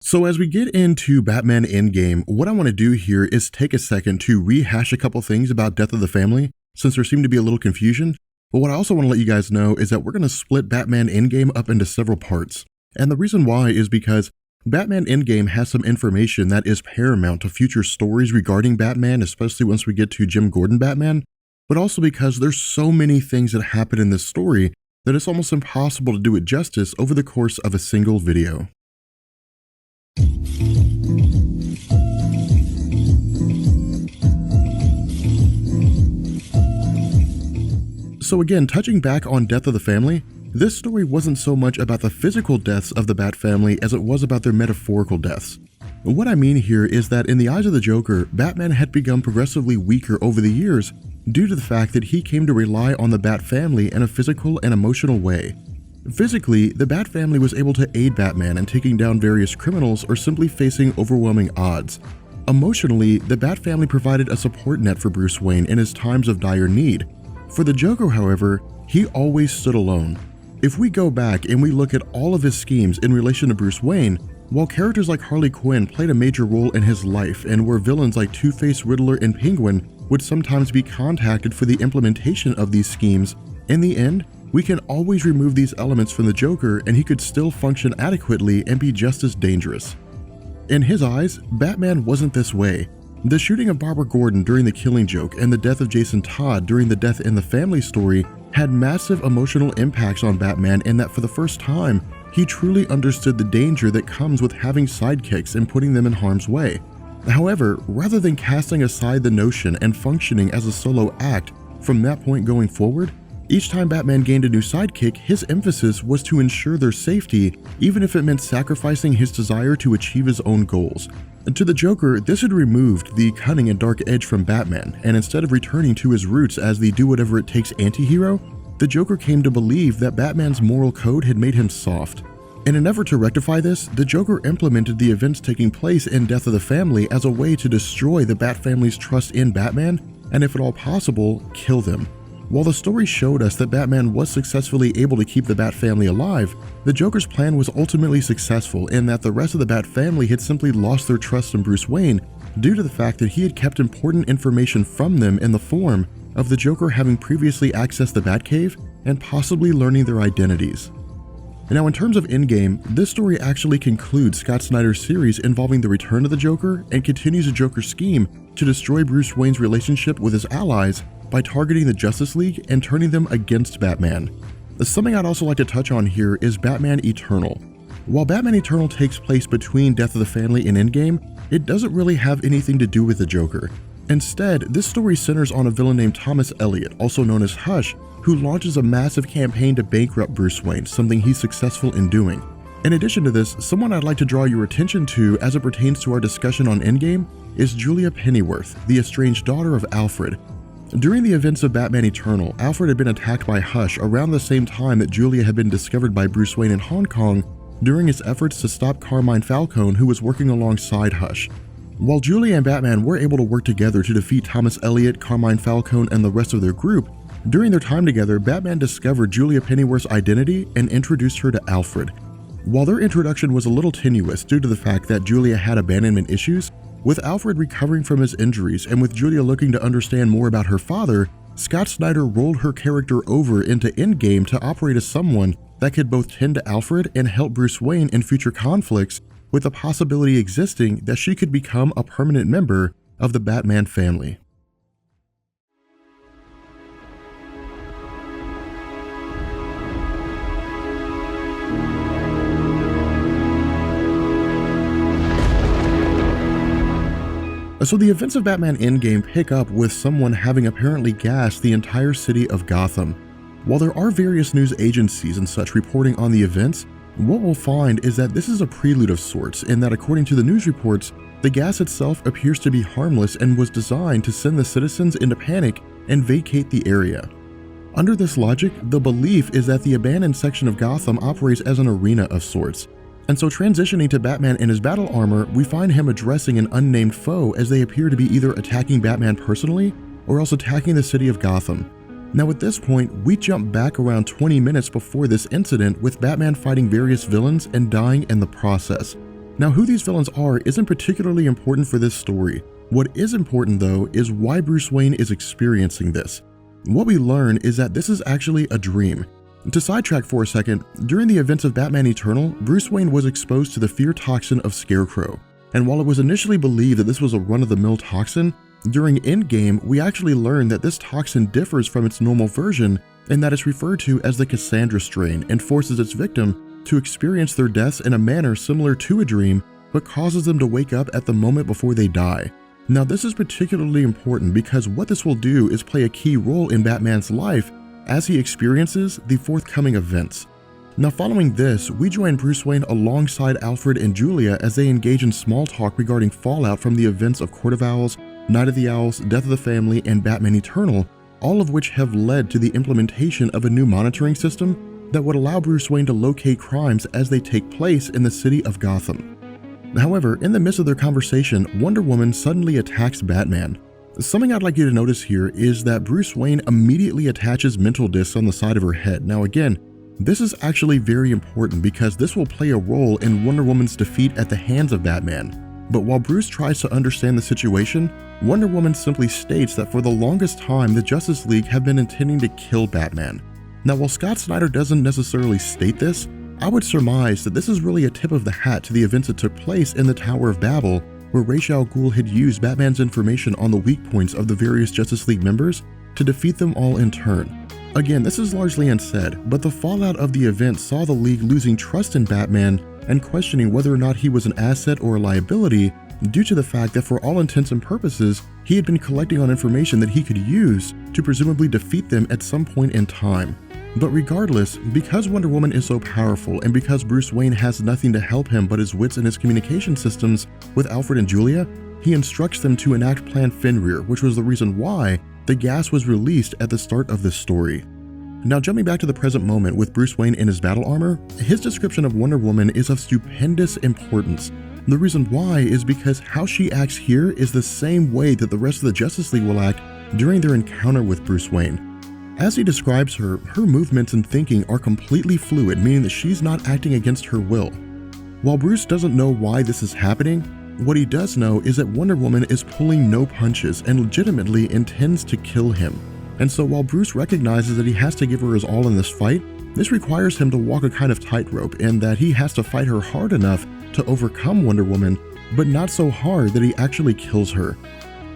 So as we get into Batman Endgame, what I want to do here is take a second to rehash a couple things about Death of the Family, since there seemed to be a little confusion. But what I also want to let you guys know is that we're going to split Batman Endgame up into several parts. And the reason why is because Batman Endgame has some information that is paramount to future stories regarding Batman, especially once we get to Jim Gordon Batman, but also because there's so many things that happen in this story that it's almost impossible to do it justice over the course of a single video. So again, touching back on Death of the Family, this story wasn't so much about the physical deaths of the Bat family as it was about their metaphorical deaths. What I mean here is that in the eyes of the Joker, Batman had become progressively weaker over the years due to the fact that he came to rely on the Bat family in a physical and emotional way. Physically, the Bat family was able to aid Batman in taking down various criminals or simply facing overwhelming odds. Emotionally, the Bat family provided a support net for Bruce Wayne in his times of dire need. For the Joker, however, he always stood alone. If we go back and we look at all of his schemes in relation to Bruce Wayne, while characters like Harley Quinn played a major role in his life and where villains like Two-Face, Riddler, and Penguin would sometimes be contacted for the implementation of these schemes, in the end, we can always remove these elements from the Joker and he could still function adequately and be just as dangerous. In his eyes, Batman wasn't this way. The shooting of Barbara Gordon during The Killing Joke and the death of Jason Todd during the Death in the Family story had massive emotional impacts on Batman in that for the first time, he truly understood the danger that comes with having sidekicks and putting them in harm's way. However, rather than casting aside the notion and functioning as a solo act from that point going forward, each time Batman gained a new sidekick, his emphasis was to ensure their safety, even if it meant sacrificing his desire to achieve his own goals. To the Joker, this had removed the cunning and dark edge from Batman, and instead of returning to his roots as the do-whatever-it-takes anti-hero, the Joker came to believe that Batman's moral code had made him soft. In an effort to rectify this, the Joker implemented the events taking place in Death of the Family as a way to destroy the Bat family's trust in Batman, and if at all possible, kill them. While the story showed us that Batman was successfully able to keep the Bat family alive, the Joker's plan was ultimately successful in that the rest of the Bat family had simply lost their trust in Bruce Wayne due to the fact that he had kept important information from them in the form of the Joker having previously accessed the Batcave and possibly learning their identities. Now, in terms of Endgame, this story actually concludes Scott Snyder's series involving the return of the Joker and continues a Joker scheme to destroy Bruce Wayne's relationship with his allies by targeting the Justice League and turning them against Batman. Something I'd also like to touch on here is Batman Eternal. While Batman Eternal takes place between Death of the Family and Endgame, it doesn't really have anything to do with the Joker. Instead, this story centers on a villain named Thomas Elliot, also known as Hush, who launches a massive campaign to bankrupt Bruce Wayne, something he's successful in doing. In addition to this, someone I'd like to draw your attention to as it pertains to our discussion on Endgame is Julia Pennyworth, the estranged daughter of Alfred. During the events of Batman Eternal, Alfred had been attacked by Hush around the same time that Julia had been discovered by Bruce Wayne in Hong Kong during his efforts to stop Carmine Falcone, who was working alongside Hush. While Julia and Batman were able to work together to defeat Thomas Elliot, Carmine Falcone, and the rest of their group, during their time together, Batman discovered Julia Pennyworth's identity and introduced her to Alfred. While their introduction was a little tenuous due to the fact that Julia had abandonment issues, with Alfred recovering from his injuries and with Julia looking to understand more about her father, Scott Snyder rolled her character over into Endgame to operate as someone that could both tend to Alfred and help Bruce Wayne in future conflicts, with the possibility existing that she could become a permanent member of the Batman family. So the events of Batman Endgame pick up with someone having apparently gassed the entire city of Gotham. While there are various news agencies and such reporting on the events, what we'll find is that this is a prelude of sorts, in that according to the news reports, the gas itself appears to be harmless and was designed to send the citizens into panic and vacate the area. Under this logic, the belief is that the abandoned section of Gotham operates as an arena of sorts. And so transitioning to Batman in his battle armor, we find him addressing an unnamed foe as they appear to be either attacking Batman personally or else attacking the city of Gotham. Now at this point, we jump back around 20 minutes before this incident with Batman fighting various villains and dying in the process. Now, who these villains are isn't particularly important for this story. What is important, though, is why Bruce Wayne is experiencing this. What we learn is that this is actually a dream. To sidetrack for a second, during the events of Batman Eternal, Bruce Wayne was exposed to the fear toxin of Scarecrow. And while it was initially believed that this was a run-of-the-mill toxin, during Endgame, we actually learned that this toxin differs from its normal version in that it's referred to as the Cassandra strain and forces its victim to experience their deaths in a manner similar to a dream, but causes them to wake up at the moment before they die. Now, this is particularly important because what this will do is play a key role in Batman's life as he experiences the forthcoming events. Now, following this, we join Bruce Wayne alongside Alfred and Julia as they engage in small talk regarding fallout from the events of Court of Owls, Night of the Owls, Death of the Family, and Batman Eternal, all of which have led to the implementation of a new monitoring system that would allow Bruce Wayne to locate crimes as they take place in the city of Gotham. However, in the midst of their conversation, Wonder Woman suddenly attacks Batman. Something I'd like you to notice here is that Bruce Wayne immediately attaches mental discs on the side of her head. Now again, this is actually very important because this will play a role in Wonder Woman's defeat at the hands of Batman. But while Bruce tries to understand the situation, Wonder Woman simply states that for the longest time the Justice League have been intending to kill Batman. Now, while Scott Snyder doesn't necessarily state this, I would surmise that this is really a tip of the hat to the events that took place in the Tower of Babel, where Ra's al Ghul had used Batman's information on the weak points of the various Justice League members to defeat them all in turn. Again, this is largely unsaid, but the fallout of the event saw the League losing trust in Batman and questioning whether or not he was an asset or a liability due to the fact that for all intents and purposes, he had been collecting on information that he could use to presumably defeat them at some point in time. But regardless, because Wonder Woman is so powerful and because Bruce Wayne has nothing to help him but his wits and his communication systems with Alfred and Julia, he instructs them to enact Plan Fenrir, which was the reason why the gas was released at the start of this story. Now, jumping back to the present moment with Bruce Wayne in his battle armor, his description of Wonder Woman is of stupendous importance. The reason why is because how she acts here is the same way that the rest of the Justice League will act during their encounter with Bruce Wayne. As he describes her, her movements and thinking are completely fluid, meaning that she's not acting against her will. While Bruce doesn't know why this is happening, what he does know is that Wonder Woman is pulling no punches and legitimately intends to kill him. And so while Bruce recognizes that he has to give her his all in this fight, this requires him to walk a kind of tightrope in that he has to fight her hard enough to overcome Wonder Woman, but not so hard that he actually kills her.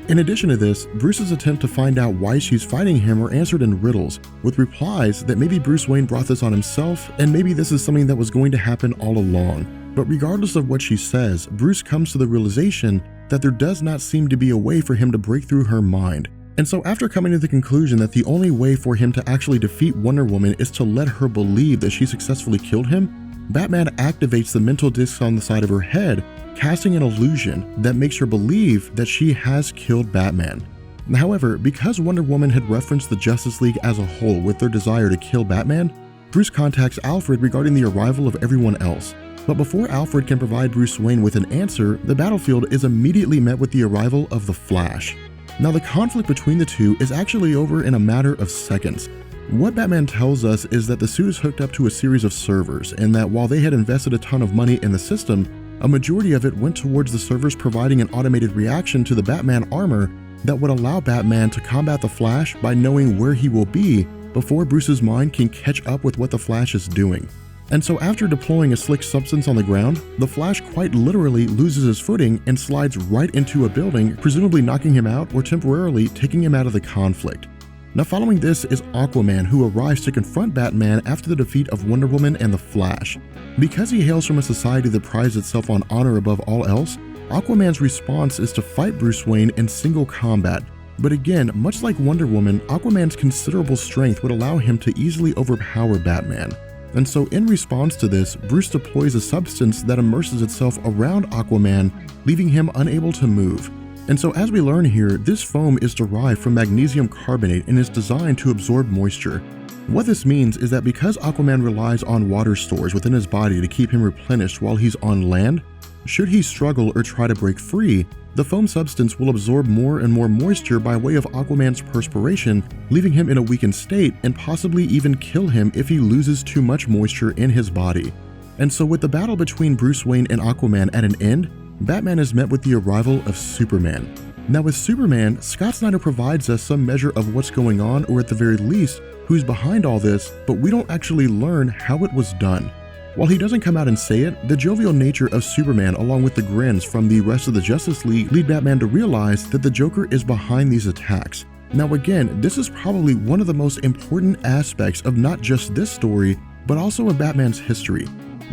In addition to this, Bruce's attempt to find out why she's fighting him are answered in riddles, with replies that maybe Bruce Wayne brought this on himself and maybe this is something that was going to happen all along. But regardless of what she says, Bruce comes to the realization that there does not seem to be a way for him to break through her mind. And so after coming to the conclusion that the only way for him to actually defeat Wonder Woman is to let her believe that she successfully killed him, Batman activates the mental discs on the side of her head, casting an illusion that makes her believe that she has killed Batman. However, because Wonder Woman had referenced the Justice League as a whole with their desire to kill Batman, Bruce contacts Alfred regarding the arrival of everyone else. But before Alfred can provide Bruce Wayne with an answer, the battlefield is immediately met with the arrival of the Flash. Now, the conflict between the two is actually over in a matter of seconds. What Batman tells us is that the suit is hooked up to a series of servers, and that while they had invested a ton of money in the system, a majority of it went towards the servers providing an automated reaction to the Batman armor that would allow Batman to combat the Flash by knowing where he will be before Bruce's mind can catch up with what the Flash is doing. And so after deploying a slick substance on the ground, the Flash quite literally loses his footing and slides right into a building, presumably knocking him out or temporarily taking him out of the conflict. Now, following this is Aquaman, who arrives to confront Batman after the defeat of Wonder Woman and the Flash. Because he hails from a society that prides itself on honor above all else, Aquaman's response is to fight Bruce Wayne in single combat. But again, much like Wonder Woman, Aquaman's considerable strength would allow him to easily overpower Batman. And so in response to this, Bruce deploys a substance that immerses itself around Aquaman, leaving him unable to move. And so as we learn here, this foam is derived from magnesium carbonate and is designed to absorb moisture. What this means is that because Aquaman relies on water stores within his body to keep him replenished while he's on land, should he struggle or try to break free, the foam substance will absorb more and more moisture by way of Aquaman's perspiration, leaving him in a weakened state and possibly even kill him if he loses too much moisture in his body. And so with the battle between Bruce Wayne and Aquaman at an end, Batman is met with the arrival of Superman. Now with Superman, Scott Snyder provides us some measure of what's going on, or at the very least, who's behind all this, but we don't actually learn how it was done. While he doesn't come out and say it, the jovial nature of Superman along with the grins from the rest of the Justice League lead Batman to realize that the Joker is behind these attacks. Now again, this is probably one of the most important aspects of not just this story, but also of Batman's history.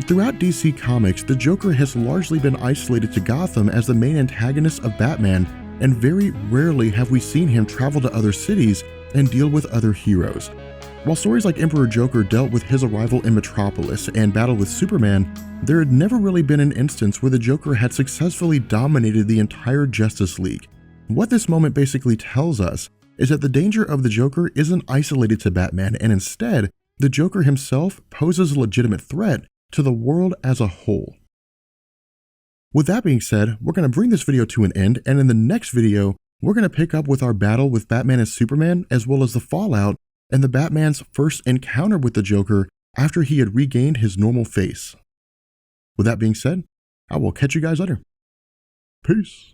Throughout DC Comics, the Joker has largely been isolated to Gotham as the main antagonist of Batman, and very rarely have we seen him travel to other cities and deal with other heroes. While stories like Emperor Joker dealt with his arrival in Metropolis and battle with Superman, there had never really been an instance where the Joker had successfully dominated the entire Justice League. What this moment basically tells us is that the danger of the Joker isn't isolated to Batman, and instead, the Joker himself poses a legitimate threat to the world as a whole. With that being said, we're going to bring this video to an end, and in the next video, we're going to pick up with our battle with Batman and Superman, as well as the fallout and the Batman's first encounter with the Joker after he had regained his normal face. With that being said, I will catch you guys later. Peace.